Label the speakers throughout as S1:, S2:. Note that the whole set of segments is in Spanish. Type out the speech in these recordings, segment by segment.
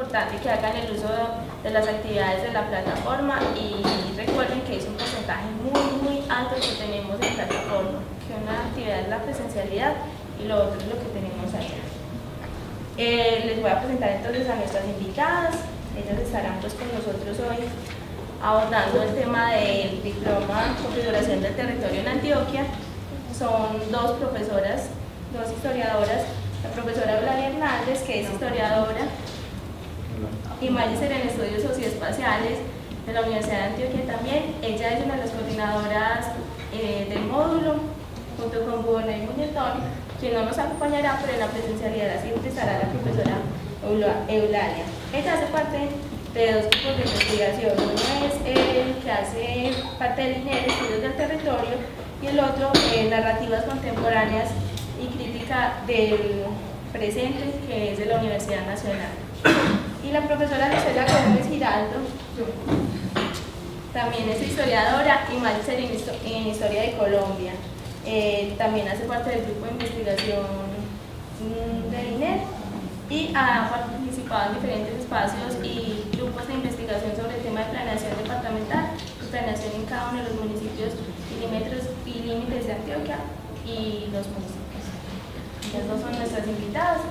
S1: importante que hagan el uso de las actividades de la plataforma y recuerden que es un porcentaje muy alto que tenemos en plataforma, que una actividad es la presencialidad y lo otro es lo que tenemos allá. Les voy a presentar entonces a nuestras invitadas. Ellas estarán pues con nosotros hoy abordando el tema del diploma Configuración del Territorio en Antioquia. Son dos profesoras, dos historiadoras, la profesora Eulalia Hernández, que es historiadora y magíster en estudios socioespaciales de la Universidad de Antioquia también. Ella es una de las coordinadoras del módulo, junto con Burney Muñetón, quien no nos acompañará, pero en la presencialidad siempre estará la profesora Eulalia. Ella hace parte de dos grupos de investigación. Uno es el que hace parte del INER, Estudios del Territorio, y el otro, Narrativas Contemporáneas y Crítica del Presente, que es de la Universidad Nacional. Y la profesora Lucela Gómez Giraldo también es historiadora y magíster en Historia de Colombia. También hace parte del grupo de investigación del INER y ha participado en diferentes espacios y grupos de investigación sobre el tema de planeación departamental y planeación en cada uno de los municipios y límites de Antioquia y los municipios. Estas dos son nuestras invitadas.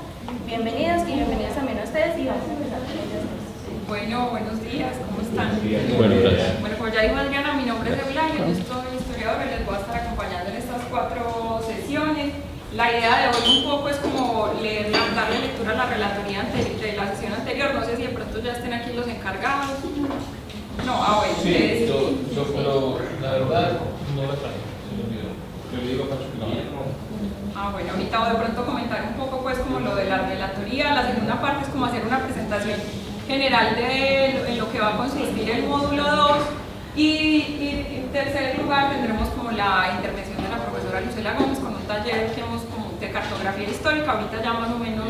S1: Bienvenidas y bienvenidas también a ustedes y vamos a empezar con ellas.
S2: Bueno, buenos días, ¿cómo están?
S3: Bueno, gracias.
S2: Bueno, como ya dijo Adriana, mi nombre es Eulalia, yo soy historiadora y les voy a estar acompañando en estas 4 sesiones. La idea de hoy un poco es como darle lectura a la relatoría de la sesión anterior. No sé si de pronto ya estén aquí los encargados. No, bueno.
S3: Sí, yo pero la verdad no la traigo, se me olvidó. Yo le digo a Pacho que no.
S2: Bueno, ahorita voy de pronto comentar un poco pues como lo de la relatoría. La segunda parte es como hacer una presentación general en lo que va a consistir el módulo 2. Y en tercer lugar tendremos como la intervención de la profesora Lucela Gómez con un taller que hemos como de cartografía histórica. Ahorita ya más o menos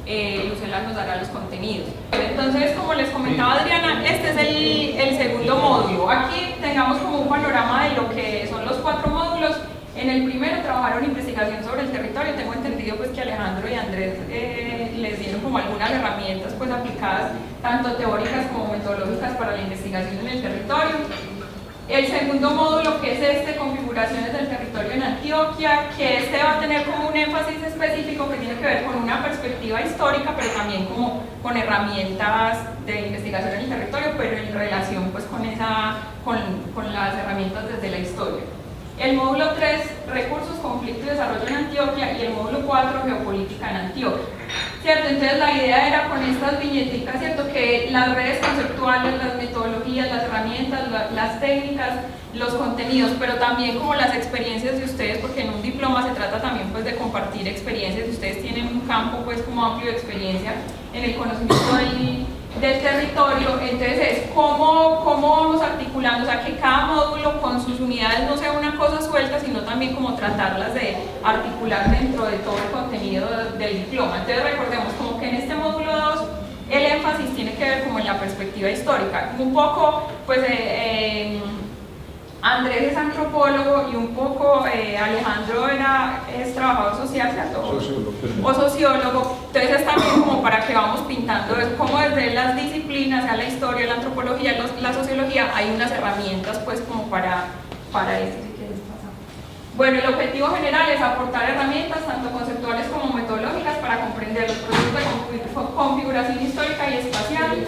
S2: Lucela nos dará los contenidos. Entonces, como les comentaba Adriana, este es el segundo módulo. Aquí tengamos como un panorama de lo que son los 4 módulos. En el primero trabajaron investigación sobre el territorio. Tengo entendido pues que Alejandro y Andrés les dieron como algunas herramientas pues aplicadas tanto teóricas como metodológicas para la investigación en el territorio. El segundo módulo, que es configuraciones del territorio en Antioquia, que este va a tener como un énfasis específico que tiene que ver con una perspectiva histórica, pero también como con herramientas de investigación en el territorio, pero en relación pues con las herramientas desde la historia. El módulo 3, recursos, conflicto y desarrollo en Antioquia, y el módulo 4, geopolítica en Antioquia. ¿Cierto? Entonces la idea era con estas viñeticas, ¿cierto? Que las redes conceptuales, las metodologías, las herramientas, las técnicas, los contenidos, pero también como las experiencias de ustedes, porque en un diploma se trata también pues de compartir experiencias. Ustedes tienen un campo pues como amplio de experiencia en el conocimiento del territorio. Entonces es cómo vamos articulando, o sea, que cada módulo con sus unidades no sea una cosa suelta, sino también como tratarlas de articular dentro de todo el contenido del diploma. Entonces recordemos como que en este módulo 2 el énfasis tiene que ver como en la perspectiva histórica. Un poco, pues Andrés es antropólogo y un poco Alejandro es trabajador social, ¿cierto? O sociólogo. Entonces es también como para que vamos pintando cómo desde las disciplinas, sea la historia, la antropología, la sociología, hay unas herramientas pues como para esto. Si quieres pasar. Bueno, el objetivo general es aportar herramientas tanto conceptuales como metodológicas para comprender los procesos de configuración histórica y espacial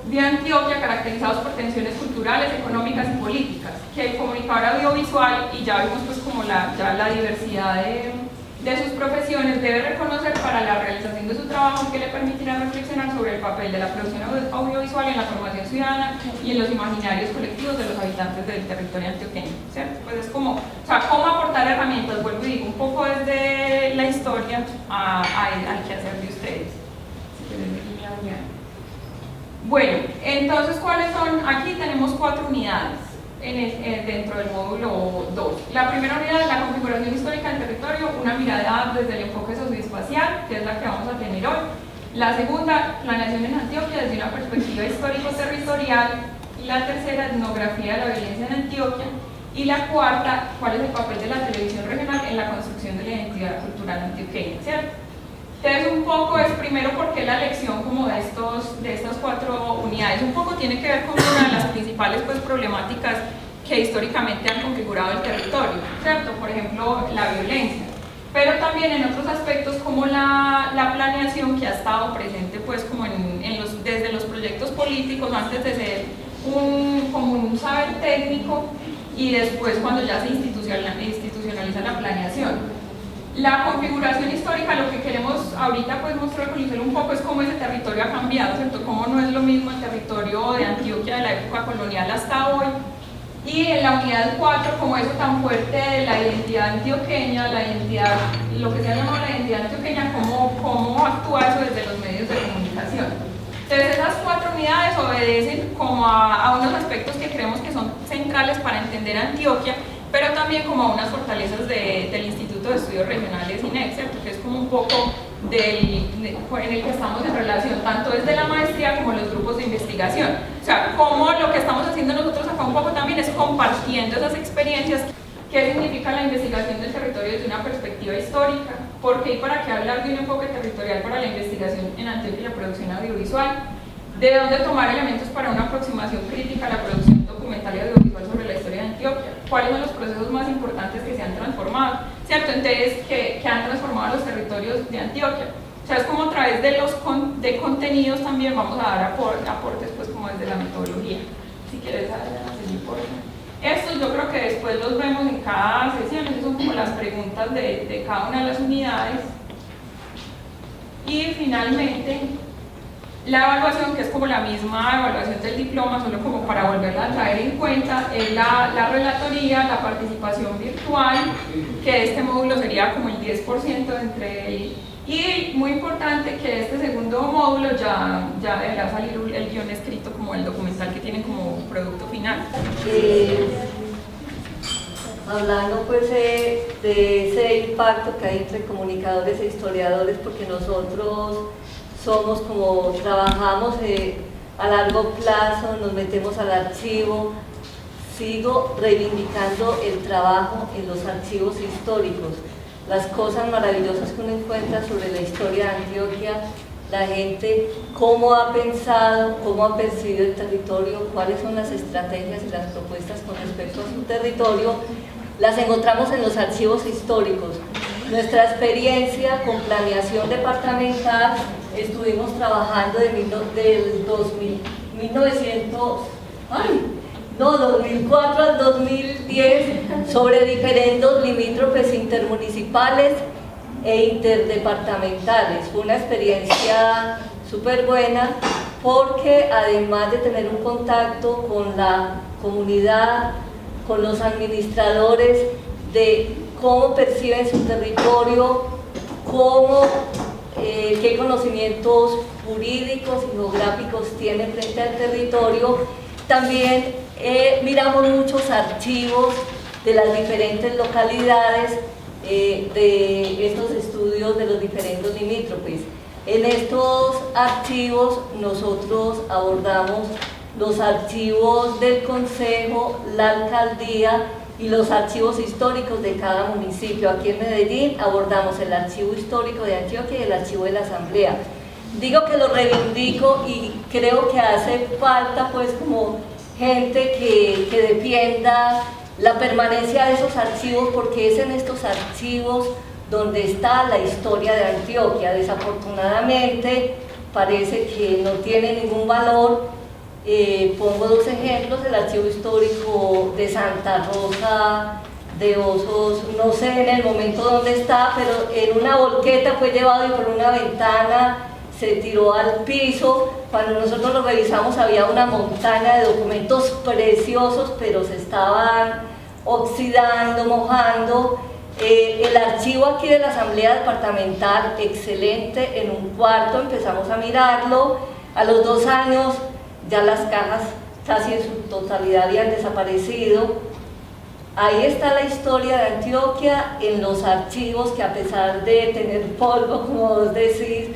S2: de Antioquia, caracterizados por tensiones culturales, económicas y políticas, que el comunicador audiovisual, y ya vimos pues como la diversidad de sus profesiones, debe reconocer para la realización de su trabajo, que le permitirá reflexionar sobre el papel de la producción audiovisual en la formación ciudadana y en los imaginarios colectivos de los habitantes del territorio antioqueño, ¿cierto? Pues es como, o sea, cómo aportar herramientas, vuelvo y digo, un poco desde la historia al quehacer de ustedes. Bueno, entonces, ¿cuáles son? Aquí tenemos 4 unidades dentro del módulo 2. La primera unidad es la configuración histórica del territorio, una mirada desde el enfoque socioespacial, que es la que vamos a tener hoy. La segunda, planeación en Antioquia desde una perspectiva histórico-territorial. Y la tercera, etnografía de la violencia en Antioquia. Y la cuarta, cuál es el papel de la televisión regional en la construcción de la identidad cultural antioqueña, ¿cierto? Entonces un poco es primero porque la elección como de estas 4 unidades un poco tiene que ver con una de las principales pues, problemáticas que históricamente han configurado el territorio, ¿cierto? Por ejemplo, la violencia, pero también en otros aspectos como la planeación que ha estado presente pues como desde los proyectos políticos antes de ser como un saber técnico y después cuando ya se institucionaliza la planeación. La configuración histórica, lo que queremos ahorita pues mostrar con Lucero un poco es cómo ese territorio ha cambiado, ¿cierto? Cómo no es lo mismo el territorio de Antioquia de la época colonial hasta hoy, y en la unidad 4 como eso tan fuerte de la identidad antioqueña, la identidad, lo que se ha llamado la identidad antioqueña, cómo actúa eso desde los medios de comunicación. Entonces esas 4 unidades obedecen como a unos aspectos que creemos que son centrales para entender Antioquia, pero también como a unas fortalezas del Instituto de Estudios Regionales INEC, ¿cierto? Que es como un poco en el que estamos en relación, tanto desde la maestría como los grupos de investigación. O sea, como lo que estamos haciendo nosotros acá un poco también es compartiendo esas experiencias. ¿Qué significa la investigación del territorio desde una perspectiva histórica? ¿Por qué y para qué hablar de un enfoque territorial para la investigación en Antioquia y la producción audiovisual? ¿De dónde tomar elementos para una aproximación crítica a la producción documental y audiovisual sobre la historia de Antioquia? ¿Cuáles son los procesos más importantes que se han transformado? ¿Cierto? Entonces, que han transformado los territorios de Antioquia. O sea, es como a través de contenidos también vamos a dar aportes pues como desde la metodología. Si quieres, seguir por eso. Estos yo creo que después los vemos en cada sesión, esas son como las preguntas de cada una de las unidades. Y finalmente, la evaluación, que es como la misma evaluación del diploma, solo como para volverla a traer en cuenta, es la relatoría, la participación virtual, que este módulo sería como el 10% entre él. Y muy importante que este segundo módulo ya deberá salir el guión escrito como el documental que tiene como producto final.
S4: Hablando pues de ese impacto que hay entre comunicadores e historiadores, porque nosotros somos como trabajamos a largo plazo, nos metemos al archivo, sigo reivindicando el trabajo en los archivos históricos, las cosas maravillosas que uno encuentra sobre la historia de Antioquia, la gente, cómo ha pensado, cómo ha percibido el territorio, cuáles son las estrategias y las propuestas con respecto a su territorio, las encontramos en los archivos históricos. Nuestra experiencia con planeación departamental, estuvimos trabajando del 2004 al 2010 sobre diferendos limítrofes intermunicipales e interdepartamentales. Fue una experiencia súper buena porque además de tener un contacto con la comunidad, con los administradores, de cómo perciben su territorio, qué conocimientos jurídicos y geográficos tienen frente al territorio. También miramos muchos archivos de las diferentes localidades de estos estudios de los diferentes limítrofes. En estos archivos nosotros abordamos los archivos del Consejo, la Alcaldía y los archivos históricos de cada municipio. Aquí en Medellín abordamos el archivo histórico de Antioquia y el archivo de la Asamblea. Digo que lo reivindico y creo que hace falta pues como gente que defienda la permanencia de esos archivos, porque es en estos archivos donde está la historia de Antioquia. Desafortunadamente parece que no tiene ningún valor. Pongo dos ejemplos: el archivo histórico de Santa Rosa de Osos, no sé en el momento dónde está, pero en una volqueta fue llevado y por una ventana se tiró al piso. Cuando nosotros lo revisamos había una montaña de documentos preciosos, pero se estaban oxidando, mojando. El archivo aquí de la Asamblea Departamental, excelente, en un cuarto empezamos a mirarlo. A los 2 años ya las cajas casi en su totalidad habían desaparecido. Ahí está la historia de Antioquia en los archivos, que a pesar de tener polvo, como vos decís,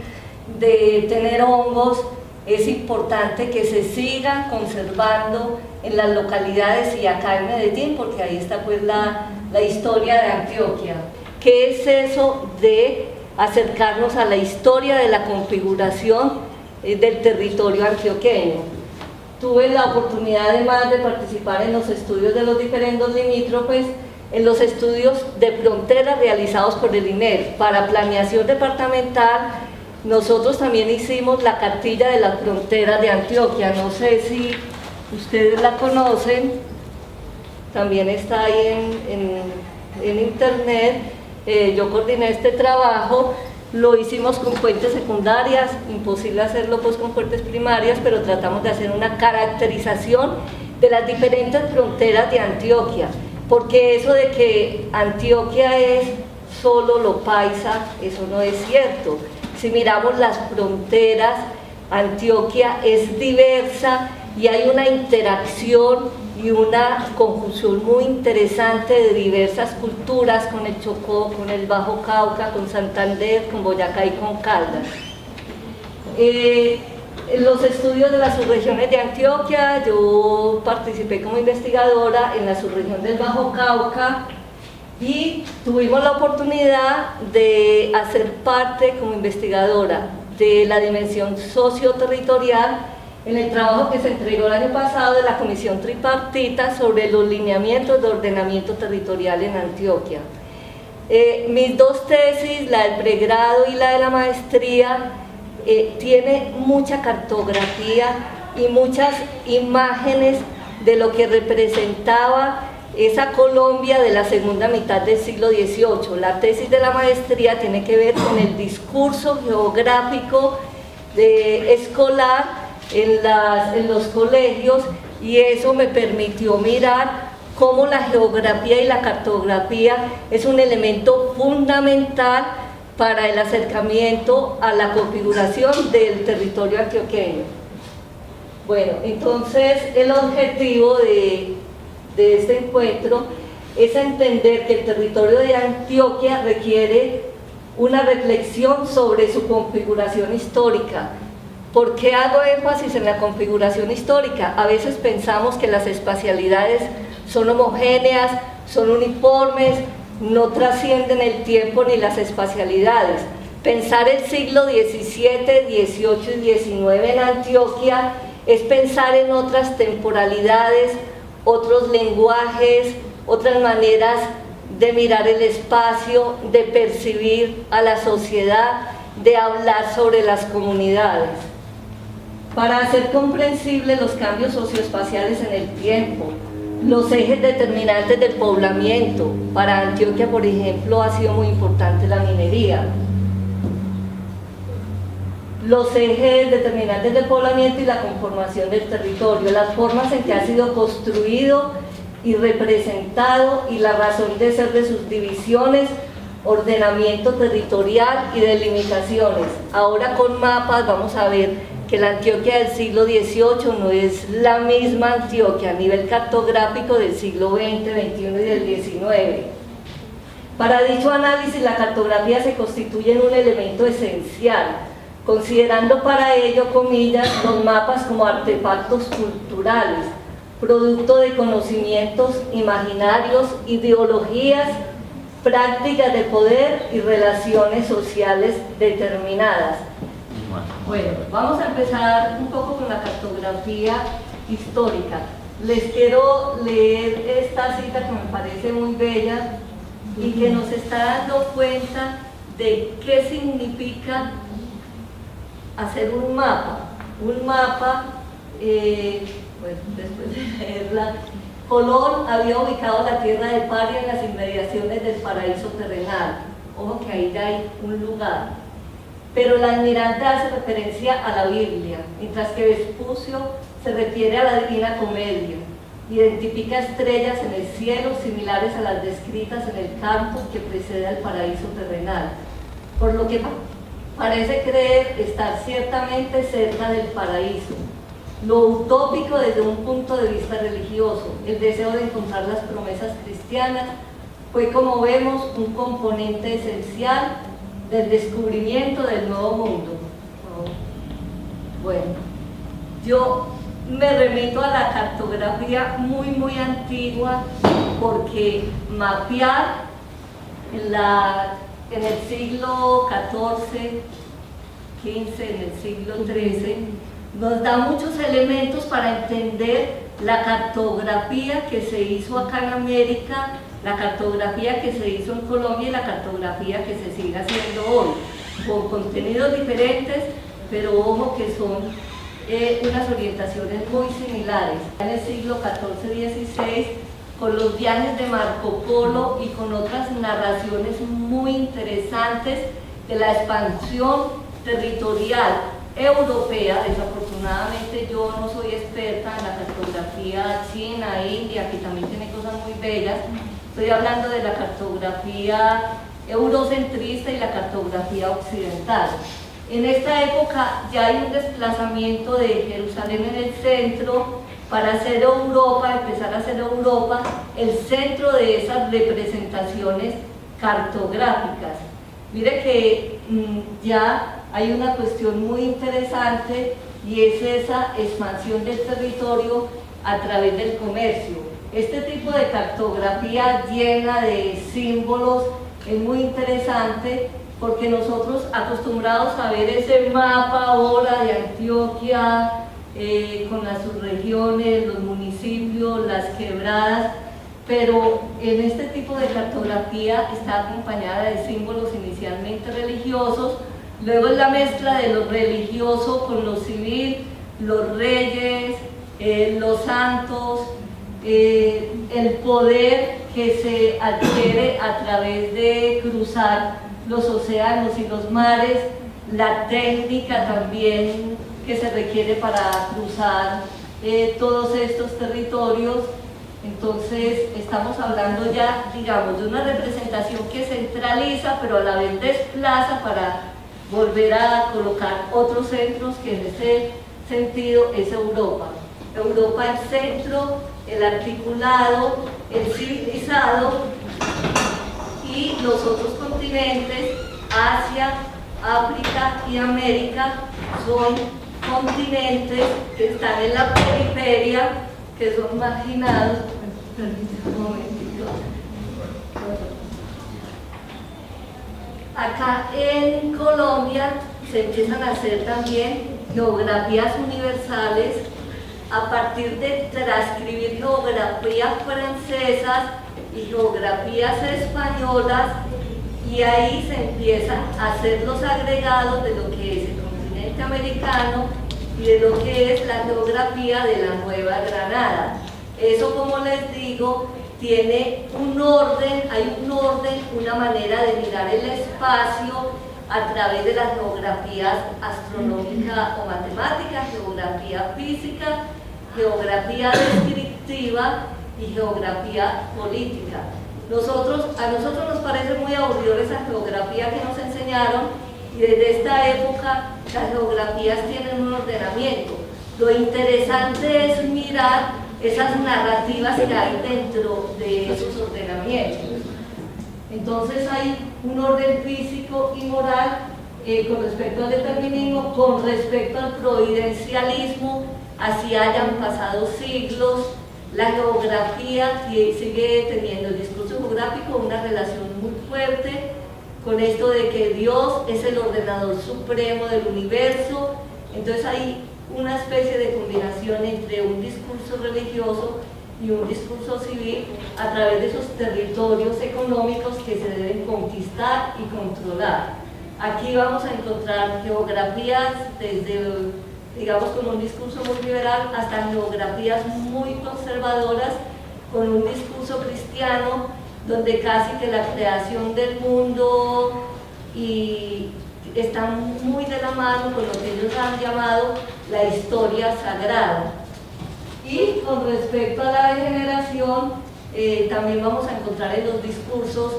S4: de tener hongos, es importante que se sigan conservando en las localidades y acá en Medellín, porque ahí está pues la historia de Antioquia. ¿Qué es eso de acercarnos a la historia de la configuración del territorio antioqueño. Tuve la oportunidad además de participar en los estudios de los diferendos limítrofes, en los estudios de frontera realizados por el INER. Para planeación departamental, nosotros también hicimos la cartilla de las fronteras de Antioquia. No sé si ustedes la conocen, también está ahí en internet. Yo coordiné este trabajo, lo hicimos con fuentes secundarias, imposible hacerlo pues con fuentes primarias, pero tratamos de hacer una caracterización de las diferentes fronteras de Antioquia, porque eso de que Antioquia es solo lo paisa, eso no es cierto. Si miramos las fronteras, Antioquia es diversa y hay una interacción y una conjunción muy interesante de diversas culturas con el Chocó, con el Bajo Cauca, con Santander, con Boyacá y con Caldas. En los estudios de las subregiones de Antioquia, yo participé como investigadora en la subregión del Bajo Cauca y tuvimos la oportunidad de hacer parte como investigadora de la dimensión socioterritorial en el trabajo que se entregó el año pasado de la Comisión Tripartita sobre los lineamientos de ordenamiento territorial en Antioquia. Mis dos tesis, la del pregrado y la de la maestría, tiene mucha cartografía y muchas imágenes de lo que representaba esa Colombia de la segunda mitad del siglo XVIII. La tesis de la maestría tiene que ver con el discurso geográfico escolar en los colegios, y eso me permitió mirar cómo la geografía y la cartografía es un elemento fundamental para el acercamiento a la configuración del territorio antioqueño. Bueno, entonces el objetivo de este encuentro es entender que el territorio de Antioquia requiere una reflexión sobre su configuración histórica. ¿Por qué hago énfasis en la configuración histórica? A veces pensamos que las espacialidades son homogéneas, son uniformes, no trascienden el tiempo ni las espacialidades. Pensar el siglo XVII, XVIII y XIX en Antioquia es pensar en otras temporalidades, otros lenguajes, otras maneras de mirar el espacio, de percibir a la sociedad, de hablar sobre las comunidades. Para hacer comprensibles los cambios socioespaciales en el tiempo, los ejes determinantes del poblamiento. Para Antioquia, por ejemplo, ha sido muy importante la minería. Los ejes determinantes del poblamiento y la conformación del territorio, las formas en que ha sido construido y representado y la razón de ser de sus divisiones, ordenamiento territorial y delimitaciones. Ahora con mapas vamos a ver que la Antioquia del siglo XVIII no es la misma Antioquia a nivel cartográfico del siglo XX, XXI y del XIX. Para dicho análisis, la cartografía se constituye en un elemento esencial, considerando para ello, comillas, los mapas como artefactos culturales, producto de conocimientos imaginarios, ideologías, prácticas de poder y relaciones sociales determinadas. Bueno, vamos a empezar un poco con la cartografía histórica. Les quiero leer esta cita que me parece muy bella y que nos está dando cuenta de qué significa hacer un mapa. Un mapa, bueno, después de leerla, Colón había ubicado la tierra de Paria en las inmediaciones del paraíso terrenal. Ojo que ahí ya hay un lugar. Pero la almirante hace referencia a la Biblia, mientras que Vespucio se refiere a la Divina Comedia. Identifica estrellas en el cielo similares a las descritas en el campo que precede al paraíso terrenal, por lo que parece creer estar ciertamente cerca del paraíso. Lo utópico desde un punto de vista religioso, el deseo de encontrar las promesas cristianas, fue, como vemos, un componente esencial del descubrimiento del nuevo mundo. Bueno, yo me remito a la cartografía muy antigua, porque mapear en el siglo XIV, XV, en el siglo XIII, nos da muchos elementos para entender la cartografía que se hizo acá en América, la cartografía que se hizo en Colombia y la cartografía que se sigue haciendo hoy, con contenidos diferentes, pero ojo que son unas orientaciones muy similares. En el siglo XIV-XVI, con los viajes de Marco Polo y con otras narraciones muy interesantes de la expansión territorial europea. Desafortunadamente yo no soy experta en la cartografía china, india, que también tiene cosas muy bellas. Estoy hablando de la cartografía eurocentrista y la cartografía occidental. En esta época ya hay un desplazamiento de Jerusalén en el centro para hacer Europa, empezar a hacer Europa el centro de esas representaciones cartográficas. Mire que ya hay una cuestión muy interesante y es esa expansión del territorio a través del comercio. Este tipo de cartografía llena de símbolos es muy interesante porque nosotros acostumbrados a ver ese mapa ahora de Antioquia con las subregiones, los municipios, las quebradas, pero en este tipo de cartografía está acompañada de símbolos inicialmente religiosos, luego es la mezcla de lo religioso con lo civil, los reyes, los santos, el poder que se adquiere a través de cruzar los océanos y los mares, la técnica también que se requiere para cruzar todos estos territorios. Entonces estamos hablando ya, digamos, de una representación que centraliza, pero a la vez desplaza para volver a colocar otros centros, que en ese sentido es Europa. Europa el centro, el articulado, el civilizado, y los otros continentes, Asia, África y América, son continentes que están en la periferia, que son marginados. Permítame un momentito. Acá en Colombia se empiezan a hacer también geografías universales a partir de transcribir geografías francesas y geografías españolas, y ahí se empiezan a hacer los agregados de lo que es el continente americano y de lo que es la geografía de la Nueva Granada. Eso, como les digo, tiene un orden, hay un orden, una manera de mirar el espacio a través de las geografías astronómica o matemática, geografía física, geografía descriptiva y geografía política. A nosotros nos parece muy aburrido esa geografía que nos enseñaron, y desde esta época las geografías tienen un ordenamiento. Lo interesante es mirar esas narrativas que hay dentro de esos ordenamientos. Entonces hay un orden físico y moral con respecto al determinismo, con respecto al providencialismo, así hayan pasado siglos. La geografía sigue teniendo, el discurso geográfico, una relación muy fuerte con esto de que Dios es el ordenador supremo del universo. Entonces hay una especie de combinación entre un discurso religioso y un discurso civil a través de esos territorios económicos que se deben conquistar y controlar. Aquí vamos a encontrar geografías desde, digamos, con un discurso muy liberal hasta geografías muy conservadoras con un discurso cristiano, donde casi que la creación del mundo y están muy de la mano con lo que ellos han llamado la historia sagrada. Y con respecto a la degeneración, también vamos a encontrar en los discursos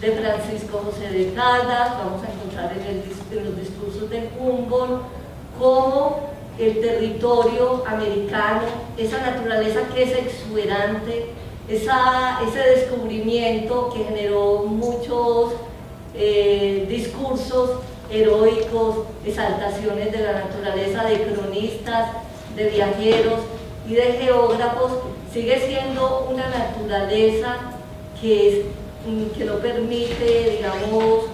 S4: de Francisco José de Caldas, vamos a encontrar en los discursos de Humboldt, cómo el territorio americano, esa naturaleza que es exuberante, ese descubrimiento que generó muchos discursos heroicos, exaltaciones de la naturaleza, de cronistas, de viajeros y de geógrafos, sigue siendo una naturaleza que no permite, digamos,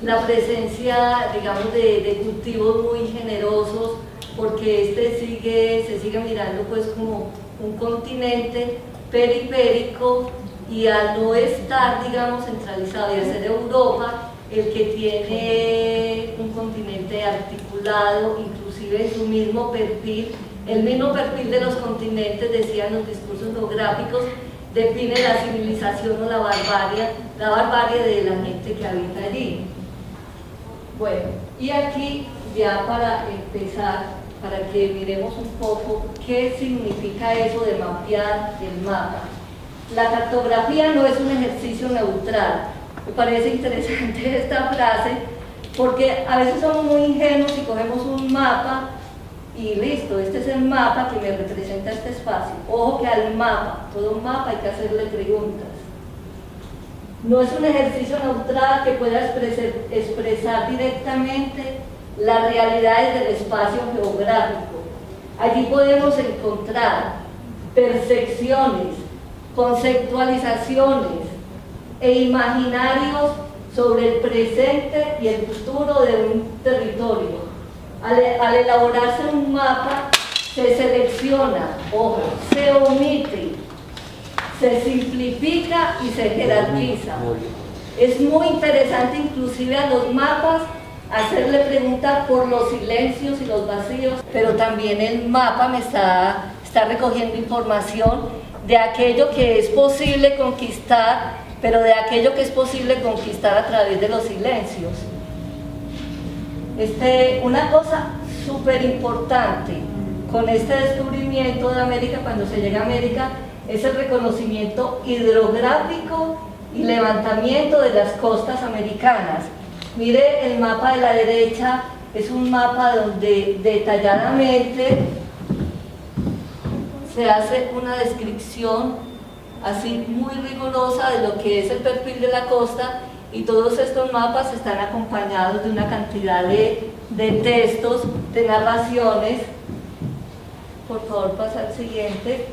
S4: la presencia, digamos, de cultivos muy generosos, porque se sigue mirando pues como un continente periférico, y al no estar, digamos, centralizado y al ser Europa el que tiene un continente articulado, inclusive en su mismo perfil, el mismo perfil de los continentes, decían los discursos geográficos, define la civilización o la barbarie de la gente que habita allí. Bueno, y aquí ya para empezar, para que miremos un poco qué significa eso de mapear el mapa. La cartografía no es un ejercicio neutral. Me parece interesante esta frase porque a veces somos muy ingenuos y cogemos un mapa y listo, este es el mapa que me representa este espacio. Ojo que al mapa, todo mapa hay que hacerle preguntas. No es un ejercicio neutral que pueda expresar directamente las realidades del espacio geográfico. Allí podemos encontrar percepciones, conceptualizaciones e imaginarios sobre el presente y el futuro de un territorio. Al elaborarse un mapa, se selecciona, ojo, se omite, se simplifica y se jerarquiza. Es muy interesante inclusive a los mapas hacerle preguntas por los silencios y los vacíos, pero también el mapa me está recogiendo información de aquello que es posible conquistar, pero de aquello que es posible conquistar a través de los silencios. Una cosa súper importante con este descubrimiento de América, cuando se llega a América, es el reconocimiento hidrográfico y levantamiento de las costas americanas. Mire el mapa de la derecha, es un mapa donde detalladamente se hace una descripción así muy rigurosa de lo que es el perfil de la costa, y todos estos mapas están acompañados de una cantidad de textos, de narraciones. Por favor, pasa al siguiente.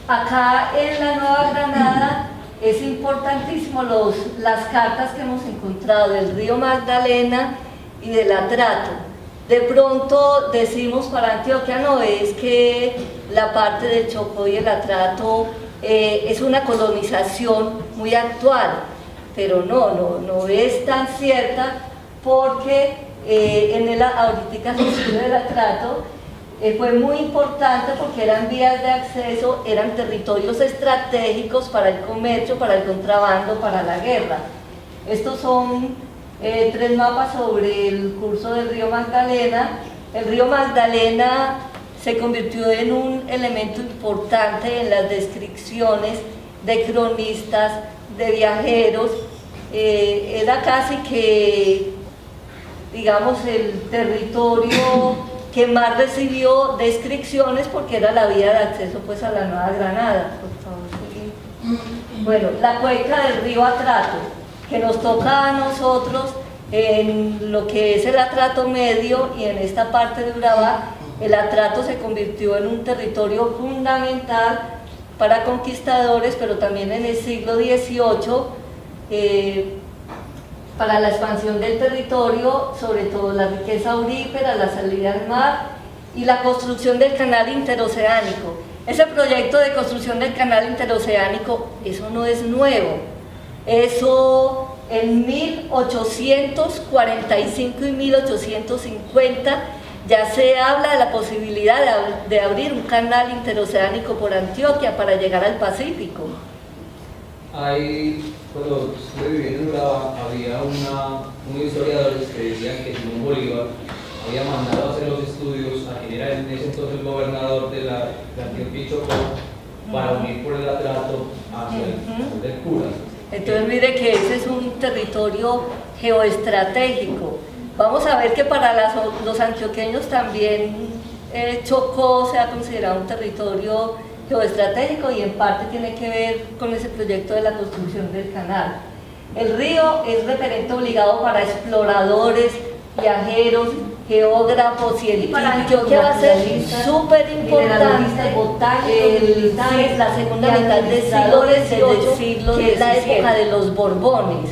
S4: Acá en la Nueva Granada es importantísimo las cartas que hemos encontrado del río Magdalena y del Atrato. De pronto decimos para Antioquia, no, es que la parte del Chocó y el Atrato es una colonización muy actual, pero no es tan cierta, porque ahorita se estudia el Atrato, fue muy importante porque eran vías de acceso, eran territorios estratégicos para el comercio, para el contrabando, para la guerra. Estos son 3 mapas sobre el curso del río Magdalena. El río Magdalena se convirtió en un elemento importante en las descripciones de cronistas, de viajeros. Era casi que, digamos, el territorio que más recibió descripciones porque era la vía de acceso pues a la Nueva Granada. Por favor, bueno, la cuenca del río Atrato, que nos toca a nosotros en lo que es el Atrato Medio, y en esta parte de Urabá, el Atrato se convirtió en un territorio fundamental para conquistadores, pero también en el siglo XVIII, para la expansión del territorio, sobre todo la riqueza aurífera, la salida al mar y la construcción del canal interoceánico. Ese proyecto de construcción del canal interoceánico, eso no es nuevo. Eso en 1845 y 1850 ya se habla de la posibilidad de abrir un canal interoceánico por Antioquia para llegar al Pacífico.
S5: Cuando estuve viviendo en Urabá, había unos historiadores que decían que Simón Bolívar había mandado a hacer los estudios a quien era en ese entonces el gobernador de Antioquia y Chocó para unir por el Atrato hacia el del Cura.
S4: Entonces mire que ese es un territorio geoestratégico. Vamos a ver que para los antioqueños también Chocó se ha considerado un territorio geoestratégico, y en parte tiene que ver con ese proyecto de la construcción del canal. El río es referente obligado para exploradores, viajeros geógrafos, científicos, que va a ser súper importante la segunda mitad del siglo XVIII, que es la época de los Borbones.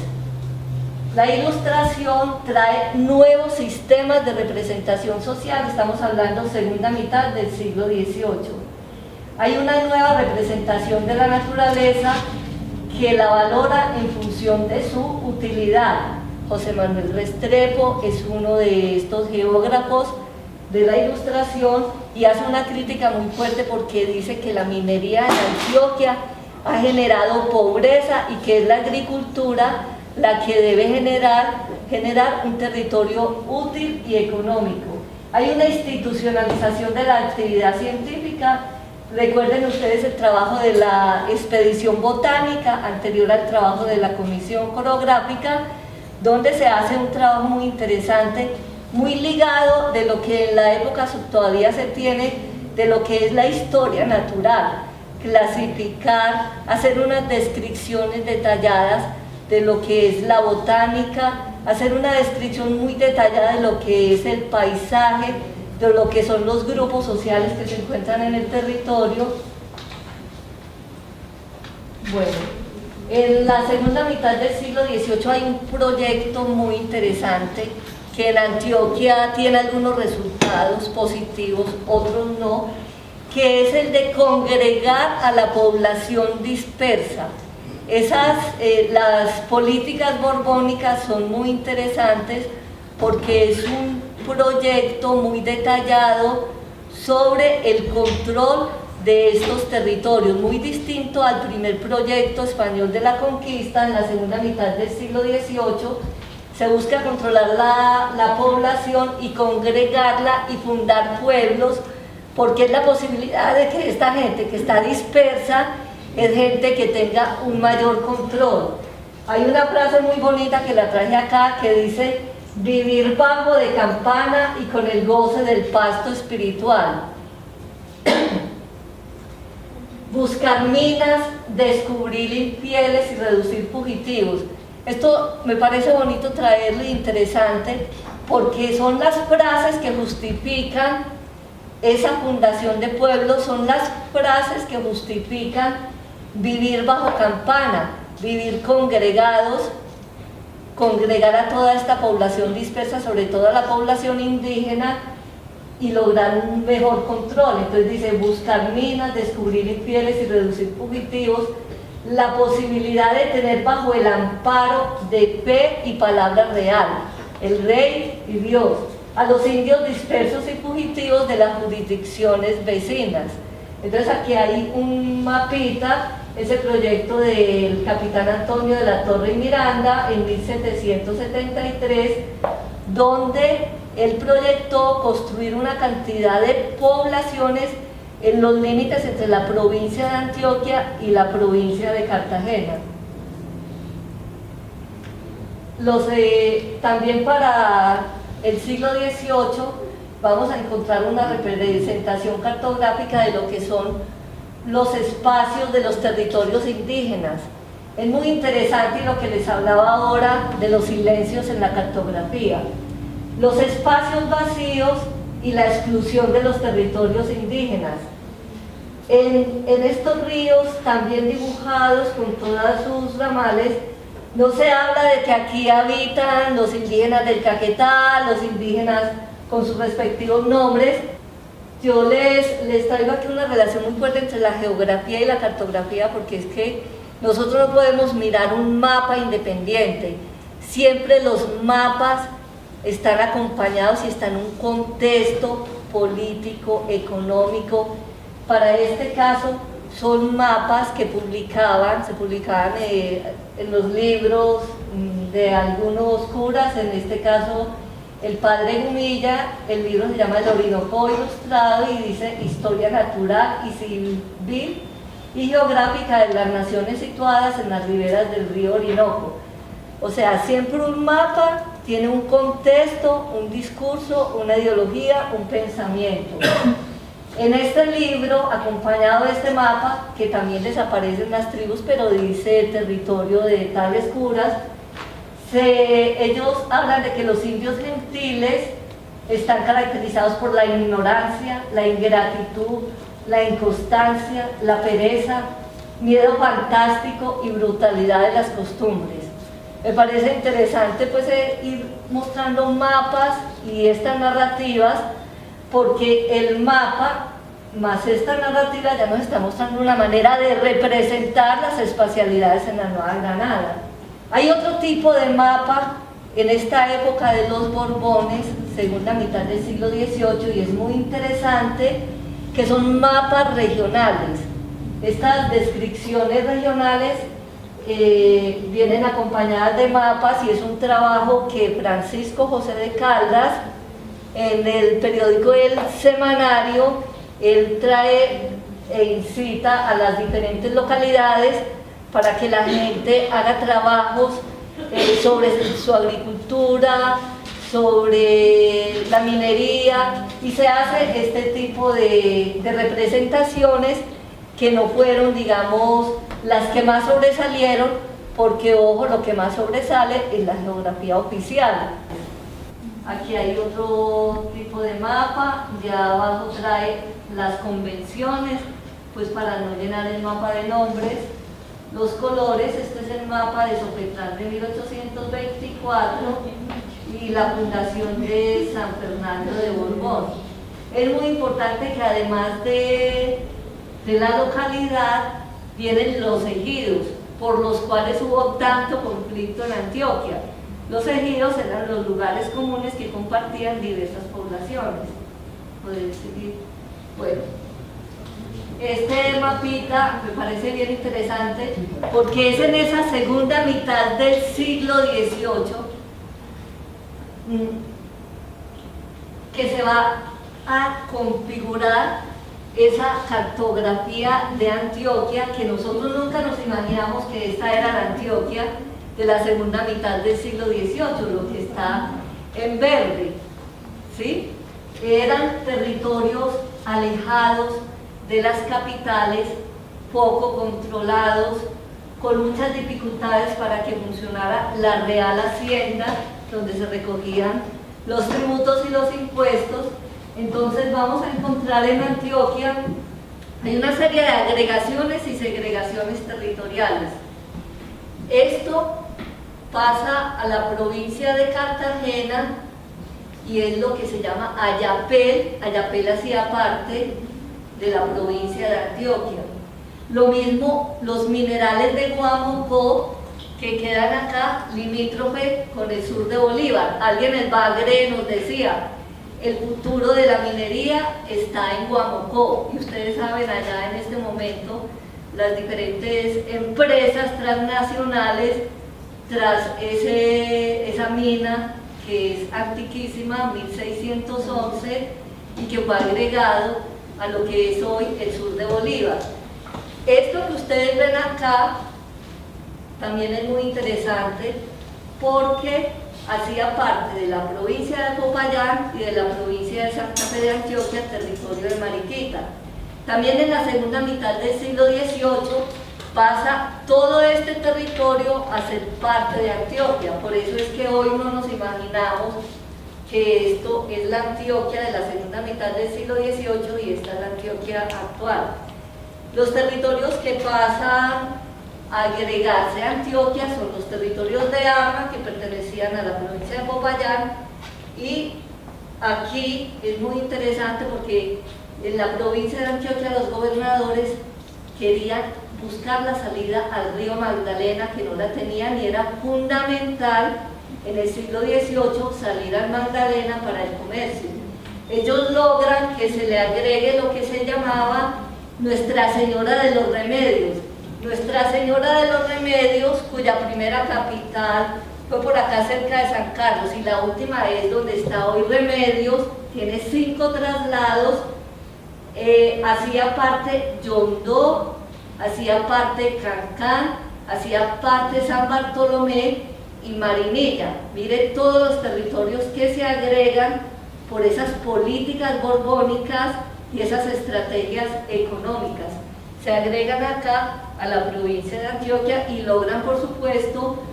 S4: La Ilustración trae nuevos sistemas de representación social, estamos hablando segunda mitad del siglo XVIII. Hay una nueva representación de la naturaleza que la valora en función de su utilidad. José Manuel Restrepo es uno de estos geógrafos de la Ilustración y hace una crítica muy fuerte porque dice que la minería en Antioquia ha generado pobreza y que es la agricultura la que debe generar un territorio útil y económico. Hay una institucionalización de la actividad científica. Recuerden ustedes el trabajo de la expedición botánica anterior al trabajo de la comisión coreográfica, donde se hace un trabajo muy interesante, muy ligado de lo que en la época todavía se tiene, de lo que es la historia natural, clasificar, hacer unas descripciones detalladas de lo que es la botánica, hacer una descripción muy detallada de lo que es el paisaje, de lo que son los grupos sociales que se encuentran en el territorio. Bueno, en la segunda mitad del siglo XVIII hay un proyecto muy interesante que en Antioquia tiene algunos resultados positivos, otros no, que es el de congregar a la población dispersa. Las políticas borbónicas son muy interesantes porque es un proyecto muy detallado sobre el control de estos territorios, muy distinto al primer proyecto español de la conquista en la segunda mitad del siglo XVIII. Se busca controlar la población y congregarla y fundar pueblos, porque es la posibilidad de que esta gente que está dispersa es gente que tenga un mayor control. Hay una frase muy bonita que la traje acá que dice: vivir bajo de campana y con el goce del pasto espiritual. Buscar minas, descubrir infieles y reducir fugitivos. Esto me parece bonito traerlo, interesante, porque son las frases que justifican esa fundación de pueblos, son las frases que justifican vivir bajo campana, vivir congregados, congregar a toda esta población dispersa, sobre todo a la población indígena, y lograr un mejor control. Entonces dice: buscar minas, descubrir infieles y reducir fugitivos, la posibilidad de tener bajo el amparo de fe y palabra real, el rey y Dios, a los indios dispersos y fugitivos de las jurisdicciones vecinas. Entonces aquí hay un mapita, ese proyecto del capitán Antonio de la Torre y Miranda en 1773, donde él proyectó construir una cantidad de poblaciones en los límites entre la provincia de Antioquia y la provincia de Cartagena. También para el siglo XVIII vamos a encontrar una representación cartográfica de lo que son los espacios de los territorios indígenas. Es muy interesante lo que les hablaba ahora de los silencios en la cartografía. Los espacios vacíos y la exclusión de los territorios indígenas. En estos ríos, también dibujados con todas sus ramales, no se habla de que aquí habitan los indígenas del Caquetá, los indígenas con sus respectivos nombres. Yo les traigo aquí una relación muy fuerte entre la geografía y la cartografía, porque es que nosotros no podemos mirar un mapa independiente. Siempre los mapas están acompañados y están en un contexto político, económico. Para este caso son mapas que se publicaban en los libros de algunos curas, en este caso el padre Gumilla. El libro se llama El Orinoco Ilustrado y dice: historia natural y civil y geográfica de las naciones situadas en las riberas del río Orinoco. O sea, siempre un mapa tiene un contexto, un discurso, una ideología, un pensamiento. En este libro, acompañado de este mapa, que también desaparecen las tribus, pero dice territorio de tales curas, ellos hablan de que los indios gentiles están caracterizados por la ignorancia, la ingratitud, la inconstancia, la pereza, miedo fantástico y brutalidad de las costumbres. Me parece interesante pues ir mostrando mapas y estas narrativas, porque el mapa más esta narrativa ya nos está mostrando una manera de representar las espacialidades en la Nueva Granada. Hay otro tipo de mapa en esta época de los Borbones, segunda mitad del siglo XVIII, y es muy interesante, que son mapas regionales. Estas descripciones regionales vienen acompañadas de mapas, y es un trabajo que Francisco José de Caldas, en el periódico El Semanario, él trae e incita a las diferentes localidades para que la gente haga trabajos sobre su agricultura, sobre la minería, y se hace este tipo de representaciones que no fueron, digamos, las que más sobresalieron, porque, ojo, lo que más sobresale es la geografía oficial. Aquí hay otro tipo de mapa, ya abajo trae las convenciones, pues para no llenar el mapa de nombres. Los colores, este es el mapa de Sopetrán de 1824 y la fundación de San Fernando de Borbón. Es muy importante que además de la localidad vienen los ejidos, por los cuales hubo tanto conflicto en Antioquia. Los ejidos eran los lugares comunes que compartían diversas poblaciones. ¿Puedes seguir? Bueno, este mapita me parece bien interesante porque es en esa segunda mitad del siglo XVIII que se va a configurar esa cartografía de Antioquia, que nosotros nunca nos imaginamos que esta era la Antioquia de la segunda mitad del siglo XVIII, lo que está en verde, ¿sí? Eran territorios alejados de las capitales, poco controlados, con muchas dificultades para que funcionara la Real Hacienda, donde se recogían los tributos y los impuestos. Entonces vamos a encontrar en Antioquia, hay una serie de agregaciones y segregaciones territoriales. Esto pasa a la provincia de Cartagena y es lo que se llama Ayapel. Ayapel hacía parte de la provincia de Antioquia. Lo mismo los minerales de Guamocó, que quedan acá limítrofe con el sur de Bolívar. Alguien en Bagre nos decía, el futuro de la minería está en Guamocó, y ustedes saben, allá en este momento las diferentes empresas transnacionales tras esa mina que es antiquísima, 1611, y que fue agregado a lo que es hoy el sur de Bolívar. Esto que ustedes ven acá también es muy interesante porque hacía parte de la provincia de Popayán y de la provincia de Santa Fe de Antioquia, territorio de Mariquita. También en la segunda mitad del siglo XVIII pasa todo este territorio a ser parte de Antioquia. Por eso es que hoy no nos imaginamos que esto es la Antioquia de la segunda mitad del siglo XVIII y esta es la Antioquia actual. Los territorios que pasan a agregarse a Antioquia son los territorios de Arma, que pertenecían a la provincia de Popayán, y aquí es muy interesante porque en la provincia de Antioquia los gobernadores querían buscar la salida al río Magdalena, que no la tenían, y era fundamental en el siglo XVIII salir al Magdalena para el comercio. Ellos logran que se le agregue lo que se llamaba Nuestra Señora de los Remedios. Nuestra Señora de los Remedios, cuya primera capital fue por acá cerca de San Carlos, y la última es donde está hoy Remedios, tiene 5 traslados. Hacía parte Yondó, hacía parte Cancán, hacía parte San Bartolomé y Marinilla. Mire todos los territorios que se agregan por esas políticas borbónicas y esas estrategias económicas. Se agregan acá a la provincia de Antioquia y logran, por supuesto,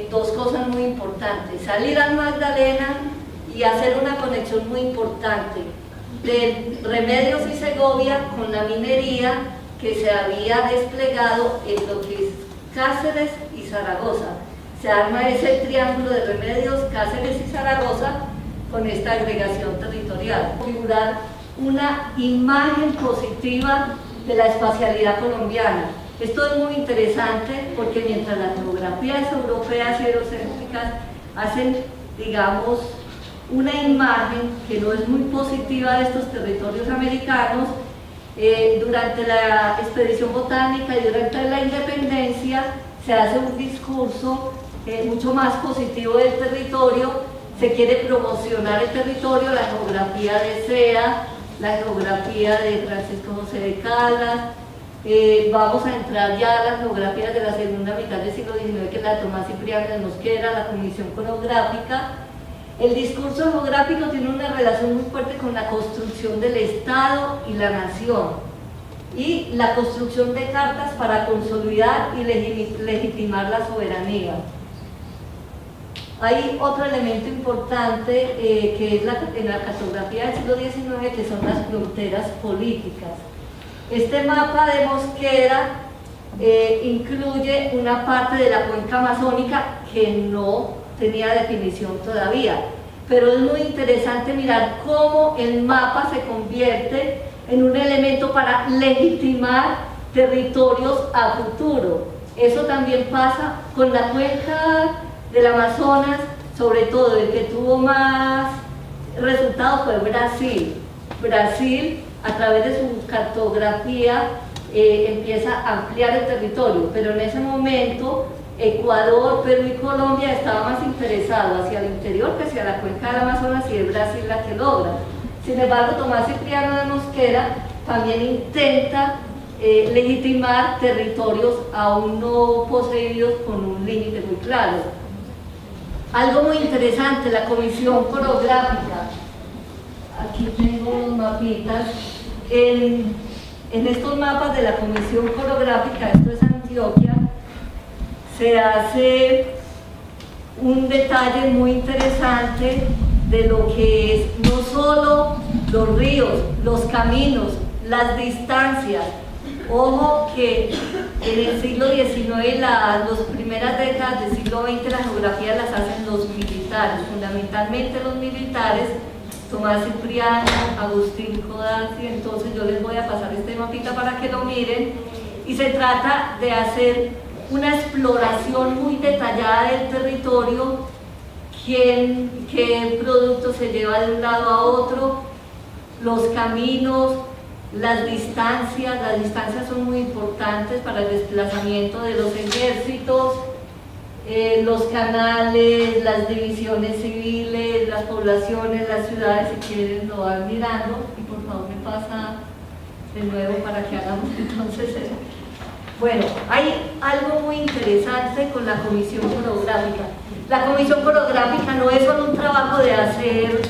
S4: dos cosas muy importantes: salir al Magdalena y hacer una conexión muy importante de Remedios y Segovia con la minería que se había desplegado en lo que es Cáceres y Zaragoza. Se arma ese triángulo de Remedios, Cáceres y Zaragoza con esta agregación territorial. Configurar una imagen positiva de la espacialidad colombiana. Esto es muy interesante porque mientras las geografías europeas y eurocéntricas hacen, digamos, una imagen que no es muy positiva de estos territorios americanos, durante la expedición botánica y durante la independencia se hace un discurso mucho más positivo del territorio, se quiere promocionar el territorio, la geografía de SEA, la geografía de Francisco José de Caldas, vamos a entrar ya a las geografías de la segunda mitad del siglo XIX, que es la de Tomás Cipriano de Mosquera, la Comisión Conográfica. El discurso geográfico tiene una relación muy fuerte con la construcción del Estado y la nación y la construcción de cartas para consolidar y legitimar la soberanía. Hay otro elemento importante que es en la cartografía del siglo XIX, que son las fronteras políticas. Este mapa de Mosquera incluye una parte de la cuenca amazónica que no tenía definición todavía, pero es muy interesante mirar cómo el mapa se convierte en un elemento para legitimar territorios a futuro. Eso también pasa con la cuenca del Amazonas, sobre todo el que tuvo más resultados fue Brasil. Brasil, a través de su cartografía, empieza a ampliar el territorio, pero en ese momento Ecuador, Perú y Colombia estaban más interesados hacia el interior que hacia la cuenca del Amazonas, y es Brasil la que logra. Sin embargo, Tomás Cipriano de Mosquera también intenta legitimar territorios aún no poseídos con un límite muy claro. Algo muy interesante, la Comisión Conográfica. Aquí tengo unos mapitas. En estos mapas de la Comisión Conográfica, esto es Antioquia, se hace un detalle muy interesante de lo que es no solo los ríos, los caminos, las distancias. Ojo que en el siglo XIX, las primeras décadas del siglo XX, la geografía las hacen los militares, fundamentalmente los militares, Tomás Cipriano, Agustín Codazzi. Entonces yo les voy a pasar este mapita para que lo miren, y se trata de hacer una exploración muy detallada del territorio, qué producto se lleva de un lado a otro, los caminos, las distancias son muy importantes para el desplazamiento de los ejércitos, los canales, las divisiones civiles, las poblaciones, las ciudades. Si quieren lo van mirando, y por favor me pasa de nuevo para que hagamos entonces eso. Bueno, hay algo muy interesante con la Comisión Conográfica. La Comisión Conográfica no es solo un trabajo de hacer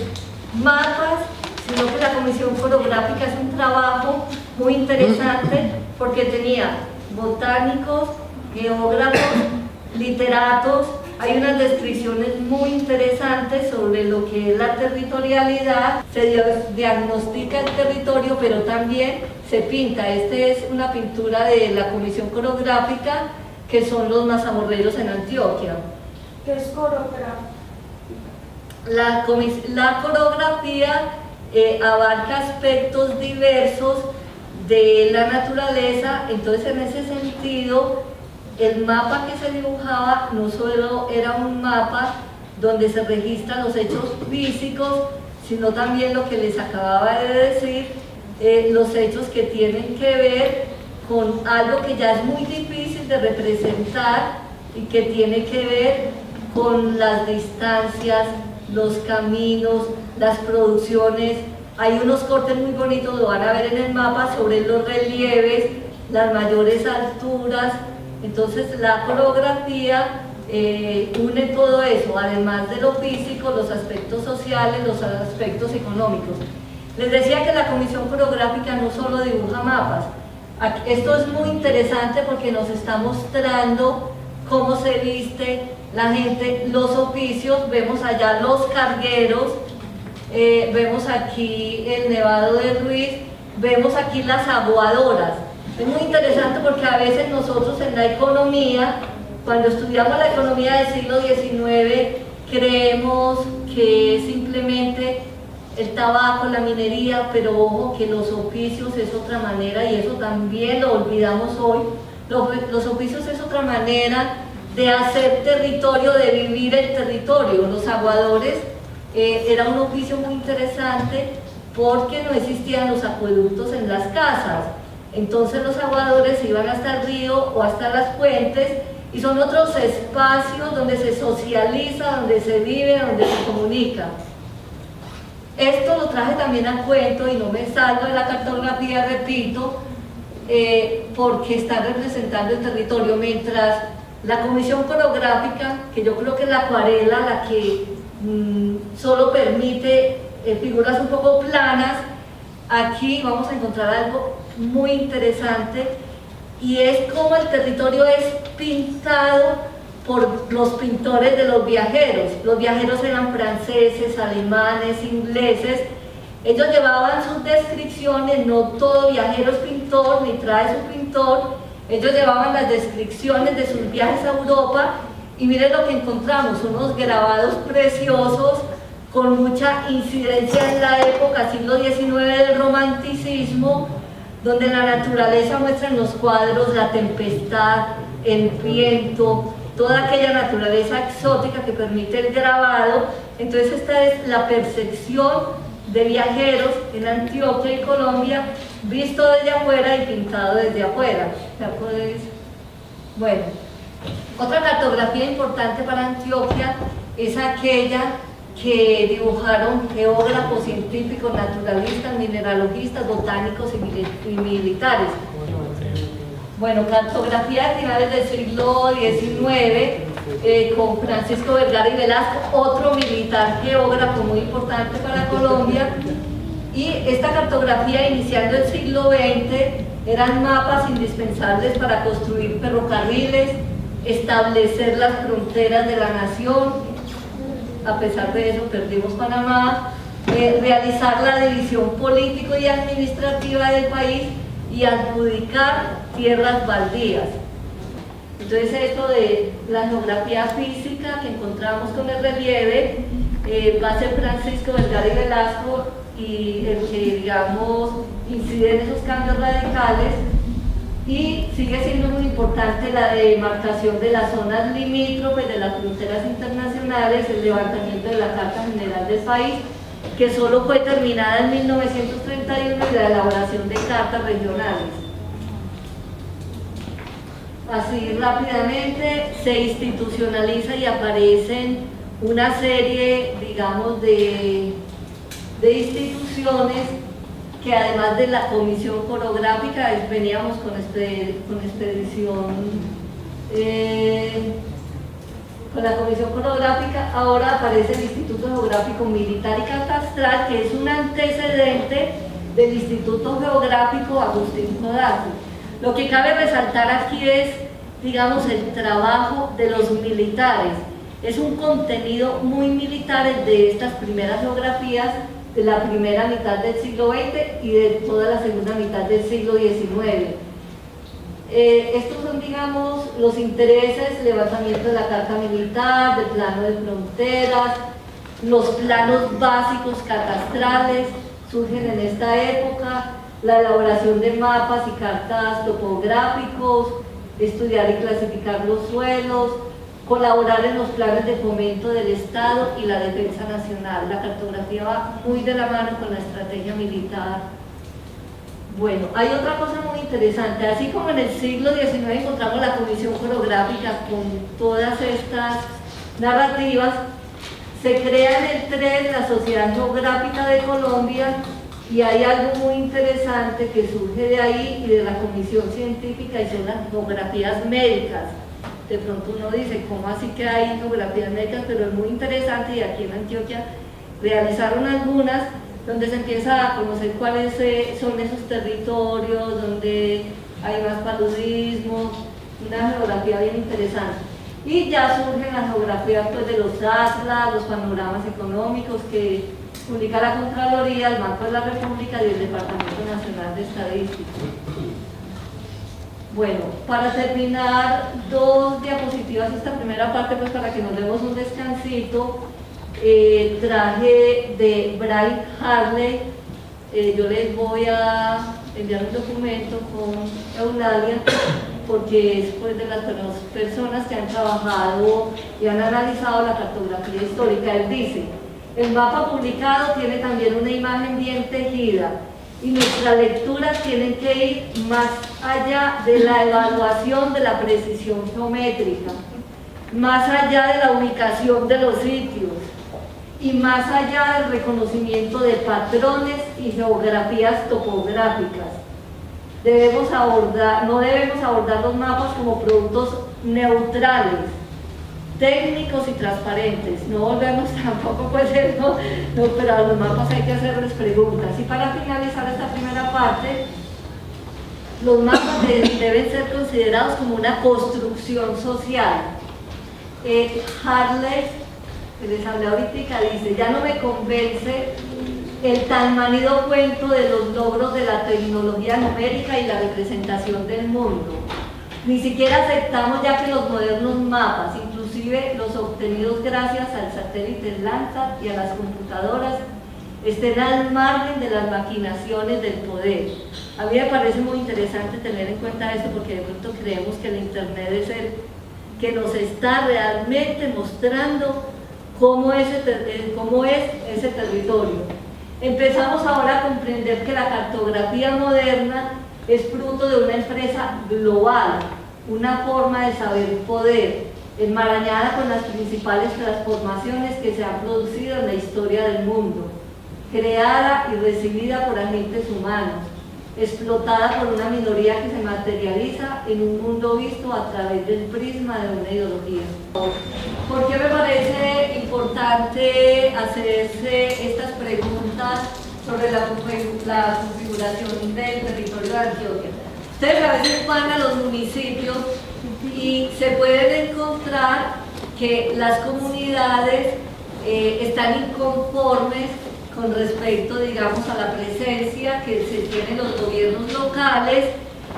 S4: mapas, sino que la Comisión Conográfica es un trabajo muy interesante porque tenía botánicos, geógrafos, literatos. Hay unas descripciones muy interesantes sobre lo que es la territorialidad. Se diagnostica el territorio, pero también se pinta. Esta es una pintura de la Comisión Conográfica, que son los mazamorreros en Antioquia.
S1: ¿Qué es coreografía?
S4: La coreografía abarca aspectos diversos de la naturaleza. Entonces, en ese sentido, el mapa que se dibujaba no solo era un mapa donde se registran los hechos físicos, sino también lo que les acababa de decir, los hechos que tienen que ver con algo que ya es muy difícil de representar y que tiene que ver con las distancias, los caminos, las producciones. Hay unos cortes muy bonitos, lo van a ver en el mapa, sobre los relieves, las mayores alturas. Entonces la coreografía une todo eso, además de lo físico, los aspectos sociales, los aspectos económicos. Les decía que la Comisión Coreográfica no solo dibuja mapas. Esto es muy interesante porque nos está mostrando cómo se viste la gente, los oficios. Vemos allá los cargueros, vemos aquí el Nevado de Ruiz, vemos aquí las aguadoras. Es muy interesante porque a veces nosotros en la economía, cuando estudiamos la economía del siglo XIX, creemos que simplemente el tabaco, la minería, pero ojo que los oficios es otra manera y eso también lo olvidamos hoy. Los oficios es otra manera de hacer territorio, de vivir el territorio. Los aguadores era un oficio muy interesante porque no existían los acueductos en las casas. Entonces los aguadores iban hasta el río o hasta las fuentes y son otros espacios donde se socializa, donde se vive, donde se comunica. Esto lo traje también a cuento y no me salgo de la cartografía, repito, porque está representando el territorio, mientras la comisión coreográfica, que yo creo que es la acuarela la que solo permite figuras un poco planas, aquí vamos a encontrar algo muy interesante y es como el territorio es pintado por los pintores de los viajeros. Los viajeros eran franceses, alemanes, ingleses. Ellos llevaban sus descripciones, no todo viajero es pintor, ni trae su pintor. Ellos llevaban las descripciones de sus viajes a Europa y miren lo que encontramos, unos grabados preciosos con mucha incidencia en la época, siglo XIX del romanticismo, donde la naturaleza muestra en los cuadros la tempestad, el viento, toda aquella naturaleza exótica que permite el grabado. Entonces esta es la percepción de viajeros en Antioquia y Colombia, visto desde afuera y pintado desde afuera. Bueno, otra cartografía importante para Antioquia es aquella que dibujaron geógrafos, científicos, naturalistas, mineralogistas, botánicos y militares. Bueno, cartografía de finales del siglo XIX, con Francisco Vergara y Velasco, otro militar geógrafo muy importante para Colombia, y esta cartografía iniciando el siglo XX eran mapas indispensables para construir ferrocarriles, establecer las fronteras de la nación. A pesar de eso perdimos Panamá, realizar la división político y administrativa del país y adjudicar tierras baldías. Entonces esto de la geografía física que encontramos con el relieve va a ser Francisco Vergara y Velasco y el que, digamos, incide en esos cambios radicales, y sigue siendo muy importante la demarcación de las zonas limítrofes de las fronteras internacionales, el levantamiento de la Carta General del país, que solo fue terminada en 1931, y la elaboración de cartas regionales. Así rápidamente se institucionaliza y aparecen una serie, digamos, de instituciones que además de la comisión coreográfica, veníamos con la comisión coreográfica, ahora aparece el Instituto Geográfico Militar y Catastral, que es un antecedente del Instituto Geográfico Agustín Codazzi. Lo que cabe resaltar aquí es, digamos, el trabajo de los militares. Es un contenido muy militar el de estas primeras geografías de la primera mitad del siglo XX y de toda la segunda mitad del siglo XIX. Estos son, digamos, los intereses: levantamiento de la carta militar, del plano de fronteras, los planos básicos catastrales surgen en esta época, la elaboración de mapas y cartas topográficos, estudiar y clasificar los suelos, colaborar en los planes de fomento del Estado y la defensa nacional. La cartografía va muy de la mano con la estrategia militar. Bueno, hay otra cosa muy interesante. Así como en el siglo XIX encontramos la comisión coreográfica con todas estas narrativas, se crea en el TRES la Sociedad Geográfica de Colombia, y hay algo muy interesante que surge de ahí y de la comisión científica, y son las geografías médicas. De pronto uno dice, ¿cómo así que hay geografías médicas? Pero es muy interesante, y aquí en Antioquia realizaron algunas donde se empieza a conocer cuáles son esos territorios, donde hay más paludismo, una geografía bien interesante. Y ya surgen las geografías, pues, de los atlas, los panoramas económicos, que publica la Contraloría, el Banco de la República y el Departamento Nacional de Estadística. Bueno, para terminar, 2 diapositivas esta primera parte, pues para que nos demos un descansito. Traje de Brian Harley. Yo les voy a enviar un documento con Eulalia, porque es pues, de las personas que han trabajado y han analizado la cartografía histórica. Él dice: el mapa publicado tiene también una imagen bien tejida y nuestras lecturas tienen que ir más allá de la evaluación de la precisión geométrica, más allá de la ubicación de los sitios y más allá del reconocimiento de patrones y geografías topográficas. No debemos abordar los mapas como productos neutrales, técnicos y transparentes. No volvemos tampoco, pues, pero a los mapas hay que hacerles preguntas. Y para finalizar esta primera parte, los mapas deben ser considerados como una construcción social. Harley, que les hablé ahorita, dice: ya no me convence el tan manido cuento de los logros de la tecnología numérica y la representación del mundo. Ni siquiera aceptamos ya que los modernos mapas, inclusive los obtenidos gracias al satélite Landsat y a las computadoras, estén al margen de las maquinaciones del poder. A mí me parece muy interesante tener en cuenta esto, porque de pronto creemos que el Internet es el que nos está realmente mostrando cómo es ese territorio. Empezamos ahora a comprender que la cartografía moderna es fruto de una empresa global, una forma de saber poder, enmarañada con las principales transformaciones que se han producido en la historia del mundo, creada y recibida por agentes humanos, explotada por una minoría que se materializa en un mundo visto a través del prisma de una ideología. ¿Por qué me parece importante hacerse estas preguntas sobre la configuración del territorio de Antioquia? Ustedes a veces van a los municipios y se pueden encontrar que las comunidades están inconformes con respecto, digamos, a la presencia que se tienen los gobiernos locales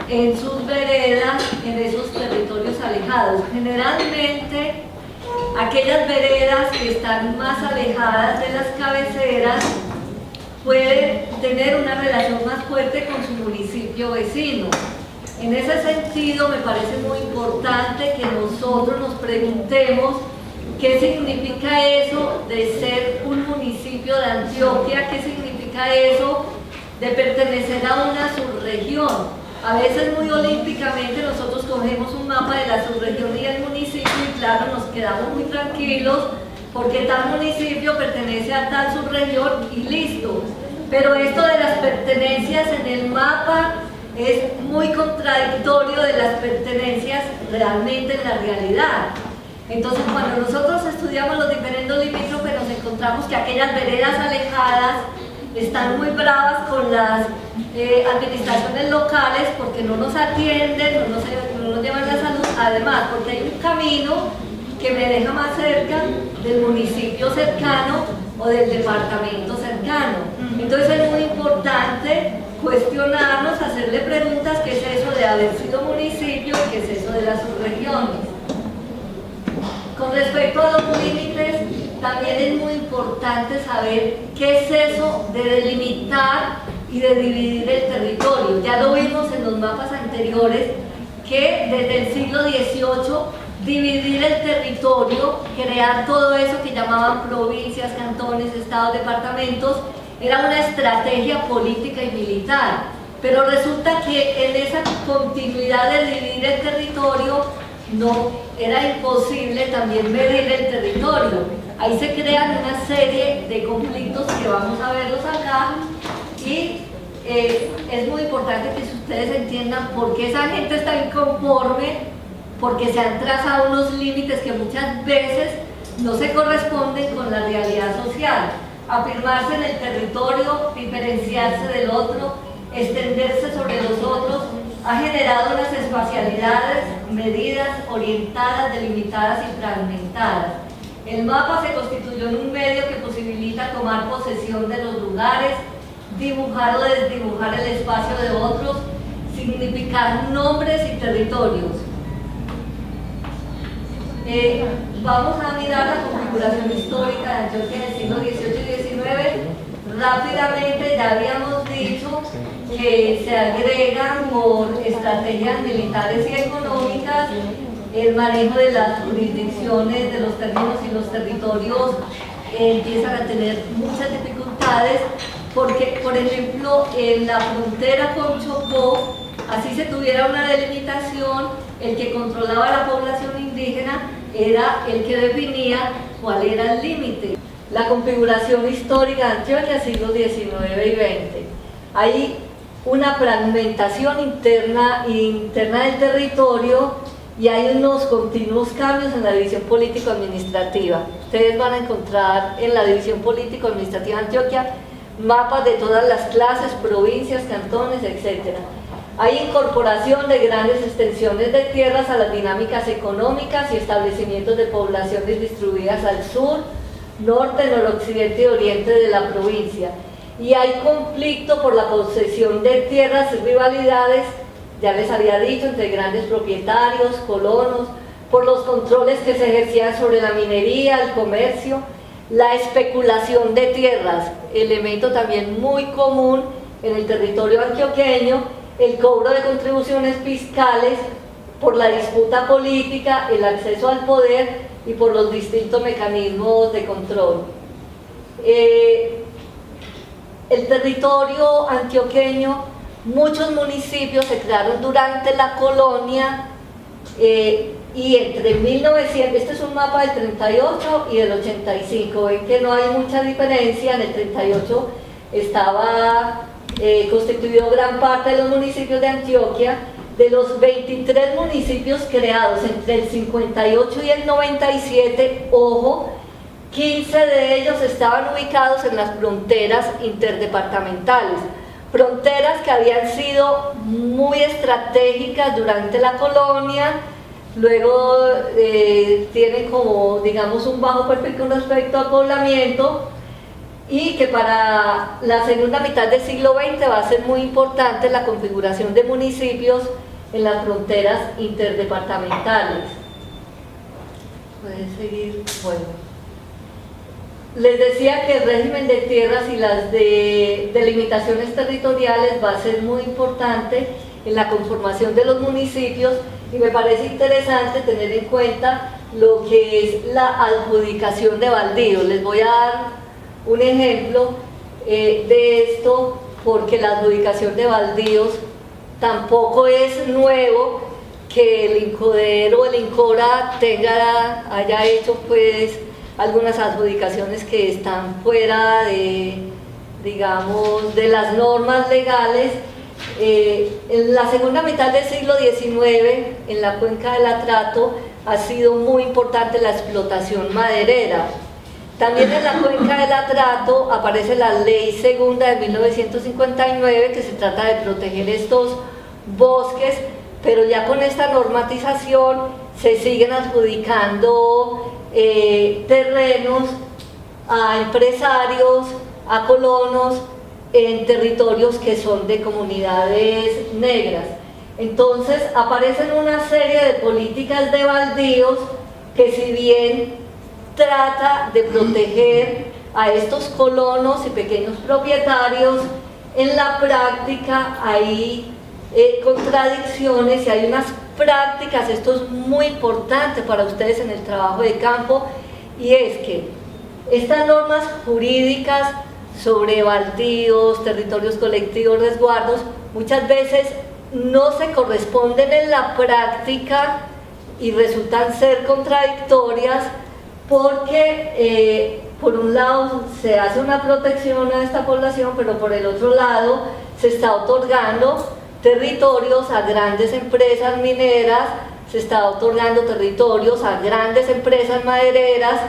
S4: en sus veredas, en esos territorios alejados. Generalmente, aquellas veredas que están más alejadas de las cabeceras pueden tener una relación más fuerte con su municipio vecino. En ese sentido, me parece muy importante que nosotros nos preguntemos ¿qué significa eso de ser un municipio de Antioquia? ¿Qué significa eso de pertenecer a una subregión? A veces muy olímpicamente nosotros cogemos un mapa de la subregión y el municipio y claro, nos quedamos muy tranquilos porque tal municipio pertenece a tal subregión y listo. Pero esto de las pertenencias en el mapa es muy contradictorio de las pertenencias realmente en la realidad. Entonces, cuando nosotros estudiamos los diferentes limítrofes, nos encontramos que aquellas veredas alejadas están muy bravas con las administraciones locales porque no nos atienden, no nos llevan la salud, además porque hay un camino que me deja más cerca del municipio cercano o del departamento cercano. Entonces es muy importante cuestionarnos, hacerle preguntas: ¿qué es eso de haber sido municipio y qué es eso de las subregiones? Con respecto a los límites, también es muy importante saber qué es eso de delimitar y de dividir el territorio. Ya lo vimos en los mapas anteriores, que desde el siglo XVIII dividir el territorio, crear todo eso que llamaban provincias, cantones, estados, departamentos, era una estrategia política y militar. Pero resulta que en esa continuidad de dividir el territorio, no era imposible también medir el territorio. Ahí se crean una serie de conflictos que vamos a verlos acá y es muy importante que ustedes entiendan por qué esa gente está inconforme, porque se han trazado unos límites que muchas veces no se corresponden con la realidad social. Afirmarse en el territorio, diferenciarse del otro, extenderse sobre los otros, ha generado unas espacialidades medidas, orientadas, delimitadas y fragmentadas. El mapa se constituyó en un medio que posibilita significa tomar posesión de los lugares, dibujar o desdibujar el espacio de otros, significar nombres y territorios. Vamos a mirar la configuración histórica de Antioquia del siglo XVIII y XIX. Rápidamente ya habíamos dicho que se agregan por estrategias militares y económicas el manejo de las jurisdicciones, de los términos y los territorios empiezan a tener muchas dificultades porque, por ejemplo, en la frontera con Chocó, así se tuviera una delimitación, el que controlaba la población indígena era el que definía cuál era el límite. La configuración histórica de Antioquia, siglos XIX y XX. Hay una fragmentación interna del territorio y hay unos continuos cambios en la división político-administrativa. Ustedes van a encontrar en la división político-administrativa de Antioquia mapas de todas las clases, provincias, cantones, etc. Hay incorporación de grandes extensiones de tierras a las dinámicas económicas y establecimientos de poblaciones distribuidas al sur, norte, noroccidente y oriente de la provincia. Y hay conflicto por la posesión de tierras y rivalidades, ya les había dicho, entre grandes propietarios, colonos, por los controles que se ejercían sobre la minería, el comercio, la especulación de tierras, elemento también muy común en el territorio antioqueño, el cobro de contribuciones fiscales por la disputa política, el acceso al poder y por los distintos mecanismos de control. El territorio antioqueño, muchos municipios se crearon durante la colonia y entre 1900, este es un mapa del 38 y del 85, ven que no hay mucha diferencia. En el 38 estaba constituido gran parte de los municipios de Antioquia. De los 23 municipios creados entre el 58 y el 97, ojo, 15 de ellos estaban ubicados en las fronteras interdepartamentales, fronteras que habían sido muy estratégicas durante la colonia, luego tienen como, digamos, un bajo perfil con respecto al poblamiento, y que para la segunda mitad del siglo XX va a ser muy importante la configuración de municipios en las fronteras interdepartamentales. Pueden seguir. Bueno, les decía que el régimen de tierras y las delimitaciones territoriales va a ser muy importante en la conformación de los municipios, y me parece interesante tener en cuenta lo que es la adjudicación de baldíos. Les voy a dar un ejemplo de esto, porque la adjudicación de baldíos tampoco es nuevo que el INCODER o el INCORA haya hecho pues algunas adjudicaciones que están fuera de, digamos, de las normas legales. En la segunda mitad del siglo XIX, en la cuenca del Atrato, ha sido muy importante la explotación maderera. También en la cuenca del Atrato aparece la Ley Segunda de 1959, que se trata de proteger estos bosques, pero ya con esta normatización se siguen adjudicando terrenos a empresarios, a colonos, en territorios que son de comunidades negras. Entonces aparecen una serie de políticas de baldíos que, si bien trata de proteger a estos colonos y pequeños propietarios, en la práctica hay contradicciones y hay unas prácticas, esto es muy importante para ustedes en el trabajo de campo, y es que estas normas jurídicas sobre baldíos, territorios colectivos, resguardos, muchas veces no se corresponden en la práctica y resultan ser contradictorias, porque por un lado se hace una protección a esta población, pero por el otro lado se está otorgando territorios a grandes empresas mineras, se está otorgando territorios a grandes empresas madereras.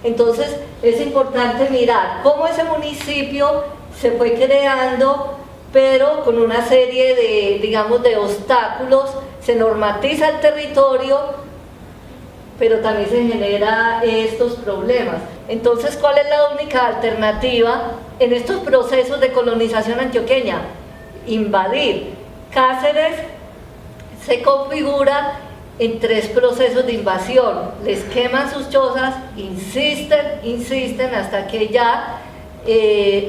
S4: Entonces es importante mirar cómo ese municipio se fue creando, pero con una serie de, digamos, de obstáculos. Se normatiza el territorio, pero también se genera estos problemas. Entonces, ¿cuál es la única alternativa en estos procesos de colonización antioqueña? Invadir. Cáceres se configura en 3 procesos de invasión. Les queman sus chozas, insisten hasta que ya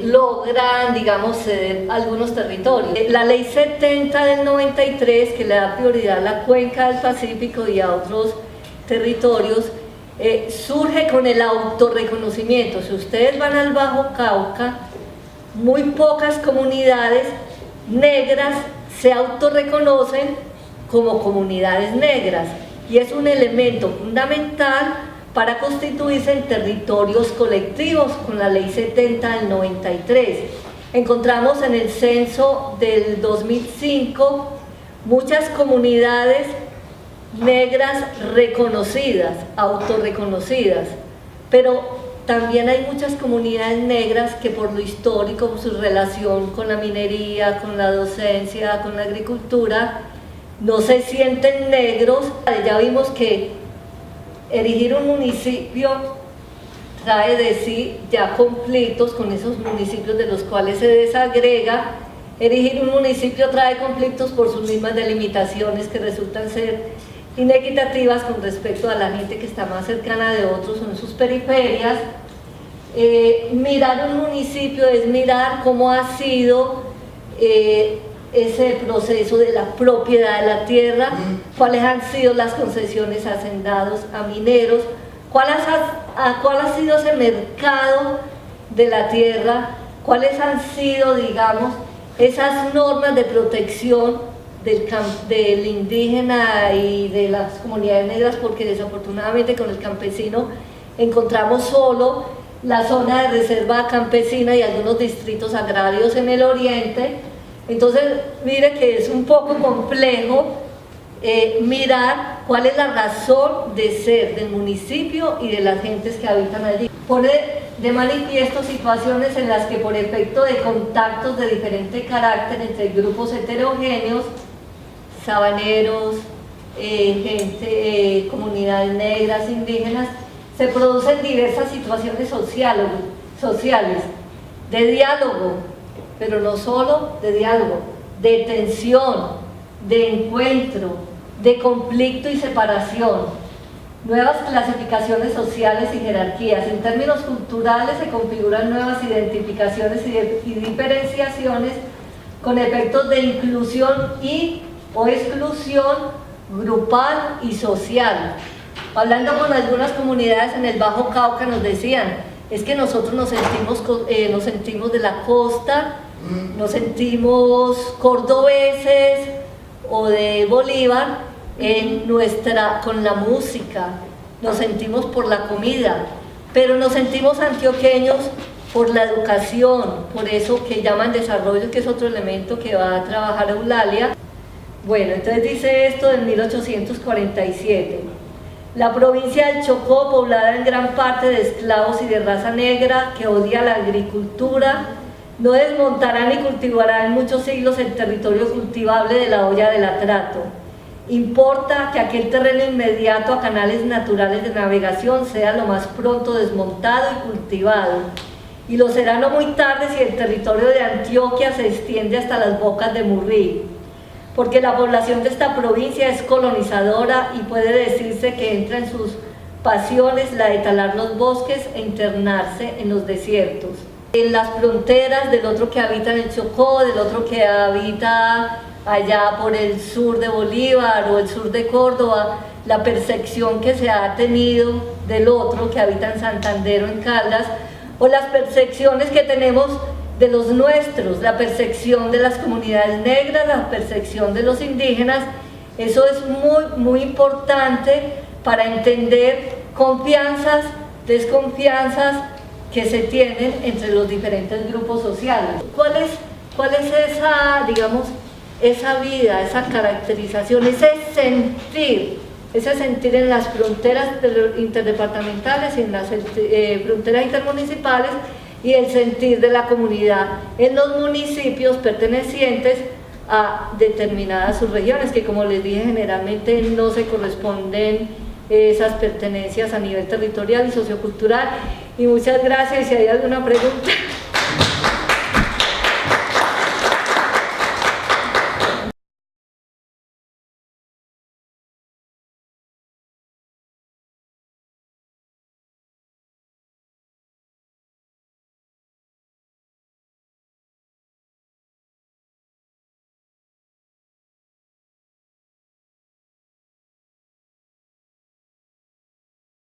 S4: logran, digamos, ceder algunos territorios. La ley 70 del 93, que le da prioridad a la cuenca del Pacífico y a otros territorios, surge con el autorreconocimiento. Si ustedes van al Bajo Cauca, muy pocas comunidades negras se autorreconocen como comunidades negras, y es un elemento fundamental para constituirse en territorios colectivos con la ley 70 del 93. Encontramos en el censo del 2005 muchas comunidades negras reconocidas, autorreconocidas, pero también hay muchas comunidades negras que por lo histórico, por su relación con la minería, con la docencia, con la agricultura, no se sienten negros. Ya vimos que erigir un municipio trae de sí ya conflictos con esos municipios de los cuales se desagrega. Erigir un municipio trae conflictos por sus mismas delimitaciones que resultan ser inequitativas con respecto a la gente que está más cercana de otros o en sus periferias. Mirar un municipio es mirar cómo ha sido ese proceso de la propiedad de la tierra, cuáles han sido las concesiones a hacendados, a mineros, cuál ha sido ese mercado de la tierra, cuáles han sido, digamos, esas normas de protección del indígena y de las comunidades negras, porque desafortunadamente con el campesino encontramos solo la zona de reserva campesina y algunos distritos agrarios en el oriente. Entonces, mire que es un poco complejo mirar cuál es la razón de ser del municipio y de las gentes que habitan allí. Pone de manifiesto situaciones en las que por efecto de contactos de diferente carácter entre grupos heterogéneos, sabaneros, comunidades negras, indígenas, se producen diversas situaciones sociales de diálogo, pero no solo de diálogo, de tensión, de encuentro, de conflicto y separación, nuevas clasificaciones sociales y jerarquías. En términos culturales se configuran nuevas identificaciones y diferenciaciones con efectos de inclusión o exclusión grupal y social. Hablando con algunas comunidades en el Bajo Cauca nos decían, es que nosotros nos sentimos de la costa, nos sentimos cordobeses o de Bolívar con la música, nos sentimos por la comida, pero nos sentimos antioqueños por la educación, por eso que llaman desarrollo, que es otro elemento que va a trabajar Eulalia. Bueno, entonces dice esto en 1847. La provincia del Chocó, poblada en gran parte de esclavos y de raza negra que odia la agricultura, no desmontará ni cultivará en muchos siglos el territorio cultivable de la olla del atrato. Importa que aquel terreno inmediato a canales naturales de navegación sea lo más pronto desmontado y cultivado, y lo será no muy tarde si el territorio de Antioquia se extiende hasta las bocas de Murrí, porque la población de esta provincia es colonizadora y puede decirse que entra en sus pasiones la de talar los bosques e internarse en los desiertos. En las fronteras del otro que habita en el Chocó, del otro que habita allá por el sur de Bolívar o el sur de Córdoba, la percepción que se ha tenido del otro que habita en Santander o en Caldas, o las percepciones que tenemos de los nuestros, la percepción de las comunidades negras, la percepción de los indígenas. Eso es muy importante para entender confianzas, desconfianzas que se tienen entre los diferentes grupos sociales. ¿Cuál es esa, digamos, esa vida, esa caracterización, ese sentir en las fronteras interdepartamentales y en las fronteras intermunicipales, y el sentir de la comunidad en los municipios pertenecientes a determinadas subregiones, que como les dije generalmente no se corresponden esas pertenencias a nivel territorial y sociocultural, Y muchas gracias. Si hay alguna pregunta.